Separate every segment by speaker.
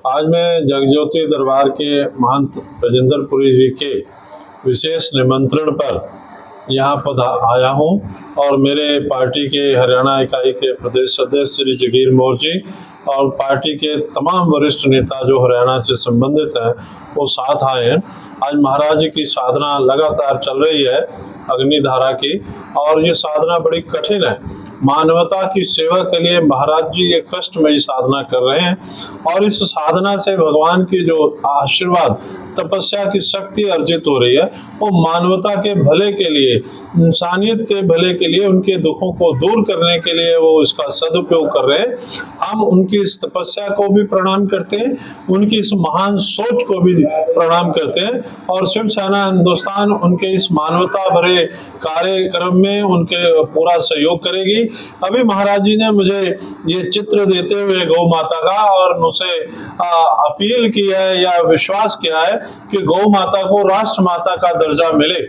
Speaker 1: आज मैं जगज्योति दरबार के महंत राजेंद्रपुरी जी के विशेष निमंत्रण पर यहाँ आया हूँ और मेरे पार्टी के हरियाणा इकाई के प्रदेश अध्यक्ष श्री जगीर मौर्य जी और पार्टी के तमाम वरिष्ठ नेता जो हरियाणा से संबंधित हैं वो साथ आए हैं। आज महाराज जी की साधना लगातार चल रही है अग्निधारा की, और ये साधना बड़ी कठिन है। मानवता की सेवा के लिए महाराज जी ये कष्टमयी साधना कर रहे हैं और इस साधना से भगवान की जो आशीर्वाद तपस्या की शक्ति अर्जित हो रही है वो मानवता के भले के लिए, इंसानियत के भले के लिए, उनके दुखों को दूर करने के लिए वो इसका सदुपयोग कर रहे हैं। हम उनकी इस तपस्या को भी प्रणाम करते हैं, उनकी इस महान सोच को भी प्रणाम करते हैं और शिवसेना हिंदुस्तान उनके इस मानवता भरे कार्यक्रम में उनके पूरा सहयोग करेगी। अभी महाराज जी ने मुझे ये चित्र देते हुए गौ माता का और मुझसे अपील की है या विश्वास किया है कि गौ माता को राष्ट्र माता का दर्जा मिले।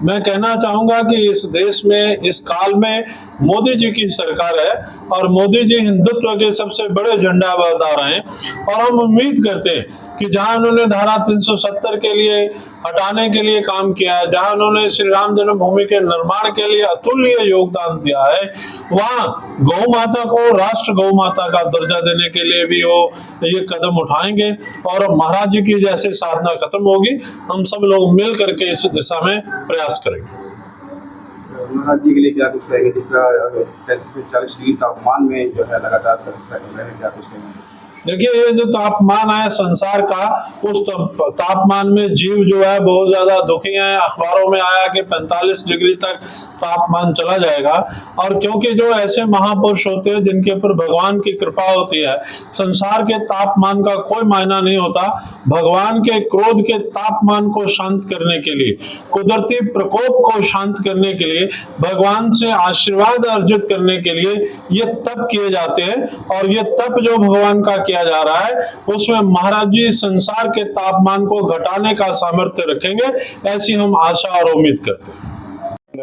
Speaker 1: मैं कहना चाहूंगा कि इस देश में इस काल में मोदी जी की सरकार है और मोदी जी हिंदुत्व के सबसे बड़े झंडा बरदार हैं और हम उम्मीद करते हैं कि जहां उन्होंने धारा 370 के लिए हटाने के लिए काम किया है, जहां उन्होंने श्री राम जन्मभूमि के निर्माण के लिए अतुल्य योगदान दिया है, वहां गौ माता को राष्ट्र गौ माता का दर्जा देने के लिए भी वो ये कदम उठाएंगे और महाराज जी की जैसे साधना खत्म होगी हम सब लोग मिल करके इस दिशा में प्रयास करेंगे।
Speaker 2: महाराज जी के लिए क्या कुछ कहेंगे? दूसरा 35 से 40 डिग्री तापमान में जो है लगातार तपस्या कर रहे हैं, क्या कुछ कहेंगे?
Speaker 1: देखिए, ये जो तापमान है संसार का, उस तापमान में जीव जो है बहुत ज्यादा दुखी हैं। अखबारों में आया कि 45 डिग्री तक तापमान चला जाएगा और क्योंकि जो ऐसे महापुरुष होते हैं जिनके ऊपर भगवान की कृपा होती है, संसार के तापमान का कोई मायना नहीं होता। भगवान के क्रोध के तापमान को शांत करने के लिए, कुदरती प्रकोप को शांत करने के लिए, भगवान से आशीर्वाद अर्जित करने के लिए ये तप किए जाते हैं और ये तप जो भगवान का किया जा रहा है उसमें महाराज जी संसार के तापमान को घटाने का सामर्थ्य रखेंगे, ऐसी हम आशा और उम्मीद करते हैं।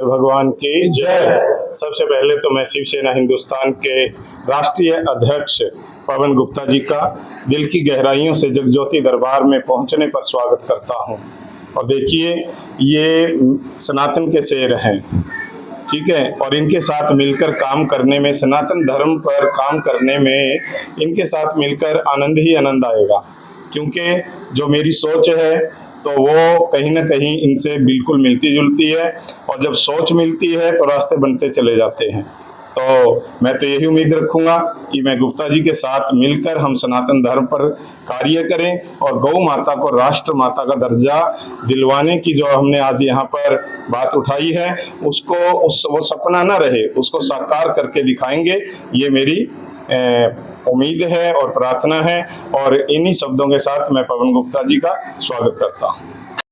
Speaker 3: भगवान की जय। सबसे पहले तो मैं शिवसेना हिंदुस्तान के राष्ट्रीय अध्यक्ष पवन गुप्ता जी का दिल की गहराइयों से जगज्योति दरबार में पहुंचने पर स्वागत करता हूं। और देखिए, ये सनातन के शेर हैं, ठीक है, और इनके साथ मिलकर काम करने में, सनातन धर्म पर काम करने में इनके साथ मिलकर आनंद ही आनंद आएगा, क्योंकि जो मेरी सोच है तो वो कहीं ना कहीं इनसे बिल्कुल मिलती जुलती है और जब सोच मिलती है तो रास्ते बनते चले जाते हैं। तो मैं तो यही उम्मीद रखूंगा कि मैं गुप्ता जी के साथ मिलकर हम सनातन धर्म पर कार्य करें और गौ माता को राष्ट्र माता का दर्जा दिलवाने की जो हमने आज यहाँ पर बात उठाई है उसको वो सपना ना रहे, उसको साकार करके दिखाएंगे। ये मेरी उम्मीद है और प्रार्थना है और इन्हीं शब्दों के साथ मैं पवन गुप्ता जी का स्वागत करता हूँ।